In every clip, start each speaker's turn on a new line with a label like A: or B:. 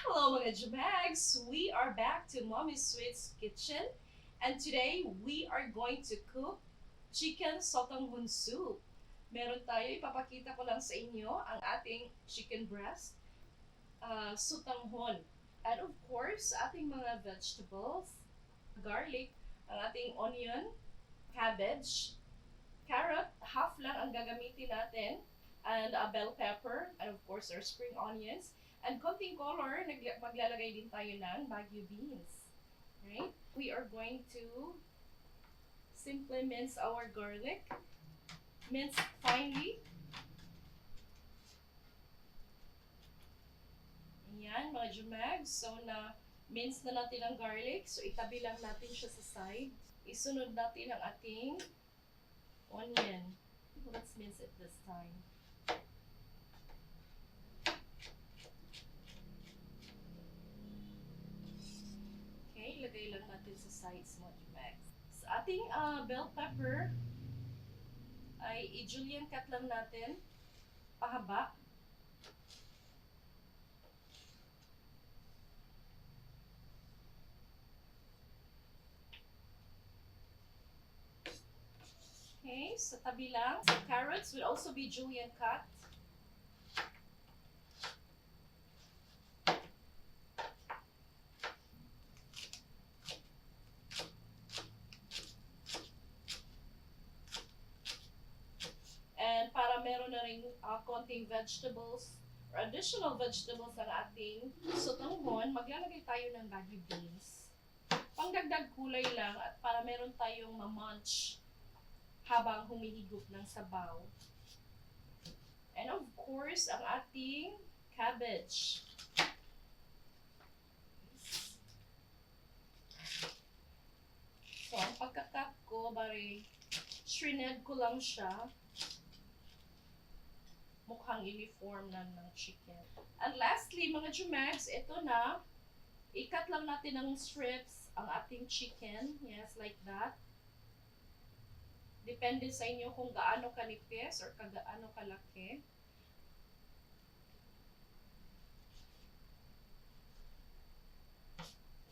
A: Hello mga Jamags! We are back to Mommy Sweet's kitchen and today we are going to cook chicken sotanghon soup. Meron tayo, ipapakita ko lang sa inyo ang ating chicken breast, sotanghon. And of course, ating mga vegetables, garlic, ang ating onion, cabbage, carrot, half lang ang gagamitin natin, and a bell pepper, and of course our spring onions, and konting color, maglalagay din tayo ng Baguio beans. Right? We are going to simply mince our garlic, mince finely. Ayan, mga jumags. So, mince na natin ang garlic. So, itabi lang natin siya sa side. Isunod natin ang ating onion. Let's mince it this time. Okay, ilagay lang natin sa sides mo, jumags. Sa ating bell pepper, ay i-julienne cut lang natin, pahaba. Okay, sa tabi lang. Sa carrots will also be julienne cut. And para meron na rin konting vegetables or additional vegetables ang ating sotanghon, maglalagay tayo ng Baguio beans. Pangdagdag kulay lang at para meron tayong ma-munch habang humihigop ng sabaw. And of course, ang ating cabbage. So, ang pagkakat ko, bari, shredded ko lang siya. Mukhang uniform na ng chicken. And lastly, mga jumags, ito na, ikat lang natin ng strips ang ating chicken. Yes, like that. Depende sa inyo kung gaano kanipis or gaano kalaki.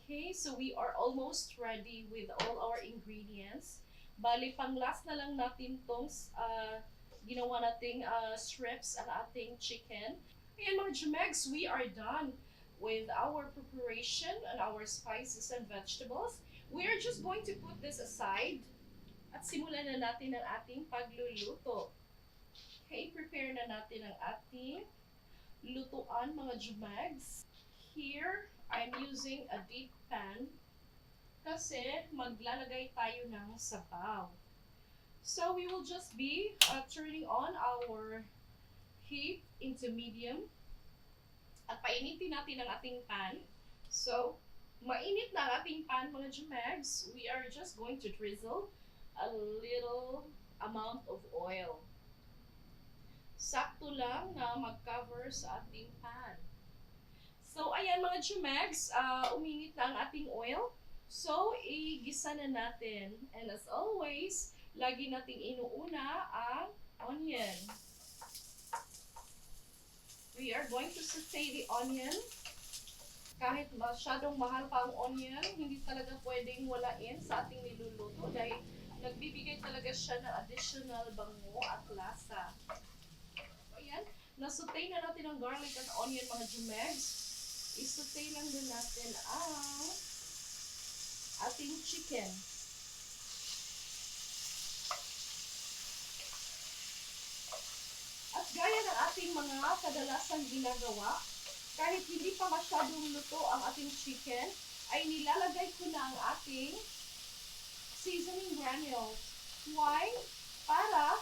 A: Okay, so we are almost ready with all our ingredients. Bali, pang last na lang natin tong ginawa nating strips ang ating chicken. Ayan mga jumegs, we are done with our preparation and our spices and vegetables. We are just going to put this aside at simulan na natin ang ating pagluluto. Okay, prepare na natin ang ating lutuan mga jumegs. Here, I'm using a deep pan kasi maglalagay tayo ng sabaw. So we will just be turning on our heat into medium at painitin natin ang ating pan. So, mainit na ang ating pan mga jumegs. We are just going to drizzle a little amount of oil. Sakto lang na mag-cover sa ating pan. So, ayan mga jumegs, uminit na ang ating oil. So, igisa na natin. And as always, lagi nating inuuna ang onion. We are going to saute the onion. Kahit masyadong mahal pa ang onion, hindi talaga pwedeng walain sa ating niluluto dahil nagbibigay talaga siya ng additional bango at lasa. Ayan, nasaute na natin ang garlic at onion mga jumegs. Isaute lang din natin ang ating chicken. At gaya ng ating mga kadalasang ginagawa, kahit hindi pa masyadong luto ang ating chicken, ay nilalagay ko na ang ating seasoning granules. Why? Para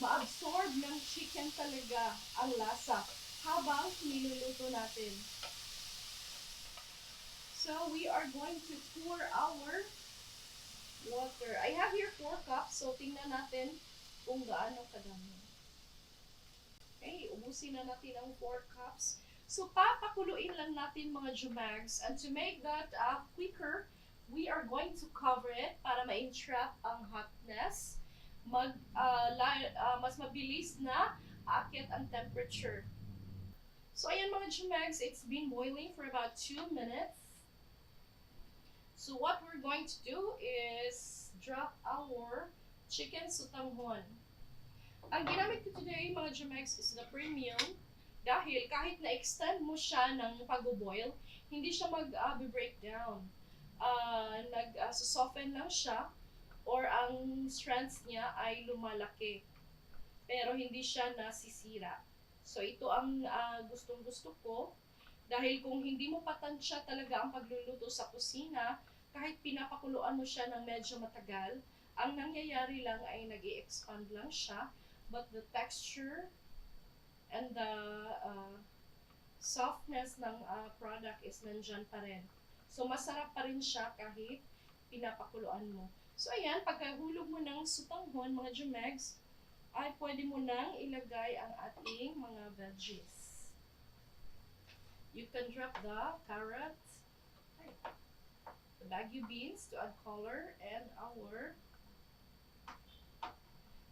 A: ma-absorb ng chicken talaga ang lasa habang niluluto natin. So, we are going to pour our water. I have here 4 cups, so tingnan natin kung gaano kadami. Okay, ubusin na natin ang 4 cups. So, papakuluin lang natin mga jumegs. And to make that quicker, we are going to cover it para ma-entrap ang hotness. Mas mabilis na aakyat ang temperature. So ayan mga Jumegs, it's been boiling for about 2 minutes. So what we're going to do is drop our chicken Sotanghon. Ang ginamit ko today mga Jumegs is the premium dahil kahit na-extend mo siya ng pag-boil, hindi siya mag-break down. Nag-soften lang siya or ang strands niya ay lumalaki. Pero hindi siya nasisira. So ito ang gustong-gusto ko dahil kung hindi mo patansya talaga ang pagluluto sa kusina, kahit pinapakuluan mo siya ng medyo matagal, ang nangyayari lang ay nag-i-expand lang siya, but the texture and the softness ng product is nandyan pa rin. So masarap pa rin siya kahit pinapakuluan mo. So ayan, pagkahulog mo ng Sotanghon, mga Jumegs, ay pwede mo nang ilagay ang ating mga veggies. You can drop the carrot, the bagu beans to add color, and our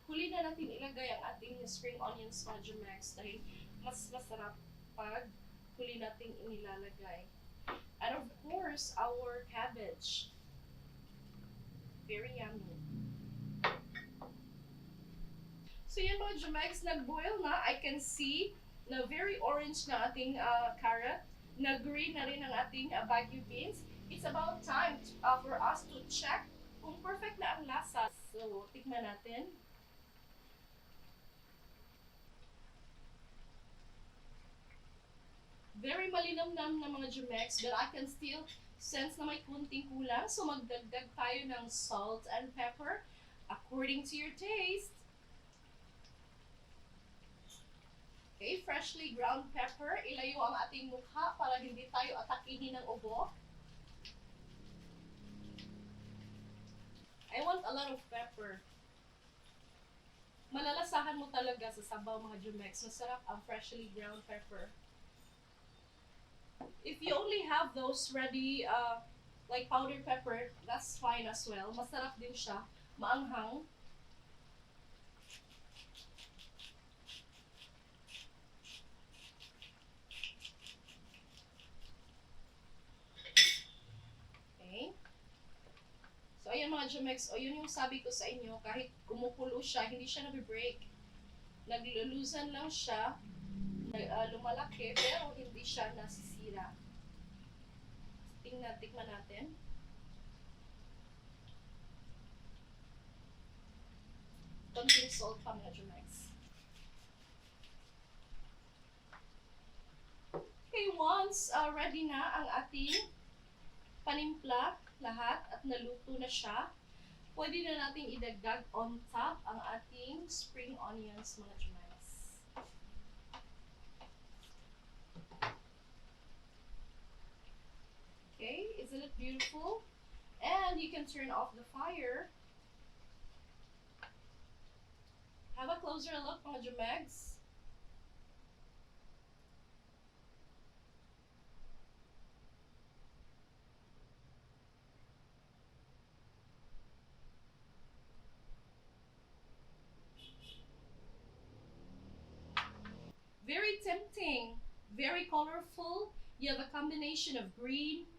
A: huli na natin ilagay ang ating spring onions, mga Jumegs, dahil mas masarap pag huli natin inilalagay. And of course, our cabbage. Very yummy. So yan mga Jumegs, nag-boil na. I can see na very orange na ating carrot. Na-green na rin ang ating bagu beans. It's about time for us to check kung perfect na ang lasa. So, tikman natin. Very malinamnam na mga Jumegs, but I can still sense na may kunting kulang. So magdagdag tayo ng salt and pepper according to your taste. Okay, freshly ground pepper. Ilayo ang ating mukha para hindi tayo atakinin ng ubo. I want a lot of pepper. Malalasahan mo talaga sa sabaw mga Jumegs. Masarap ang freshly ground pepper. If you only have those ready, like powdered pepper, that's fine as well. Masarap din siya. Maanghang. Okay. So, ayan mga Jumegs. O, yun yung sabi ko sa inyo. Kahit kumukulo siya, hindi siya nabibreak. Naglulusan lang siya. Lumalaki, pero hindi siya nasisira. Tikman natin. Konting salt pa mga Jumegs. Okay, once ready na ang ating panimpla lahat at naluto na siya, pwede na natin idagdag on top ang ating spring onions mga Jumegs. Okay, isn't it beautiful? And you can turn off the fire. Have a closer look mga Jumegs. Very tempting, very colorful. You have a combination of green,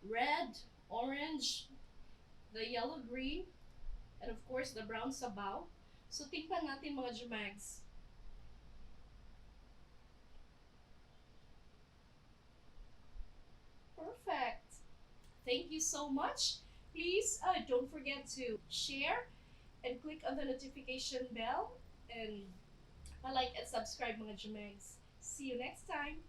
A: red, orange, the yellow green, and of course the brown sabaw. So tikman natin mga Jumegs. Perfect. Thank you so much. Please don't forget to share and click on the notification bell and like and subscribe mga Jumegs. See you next time.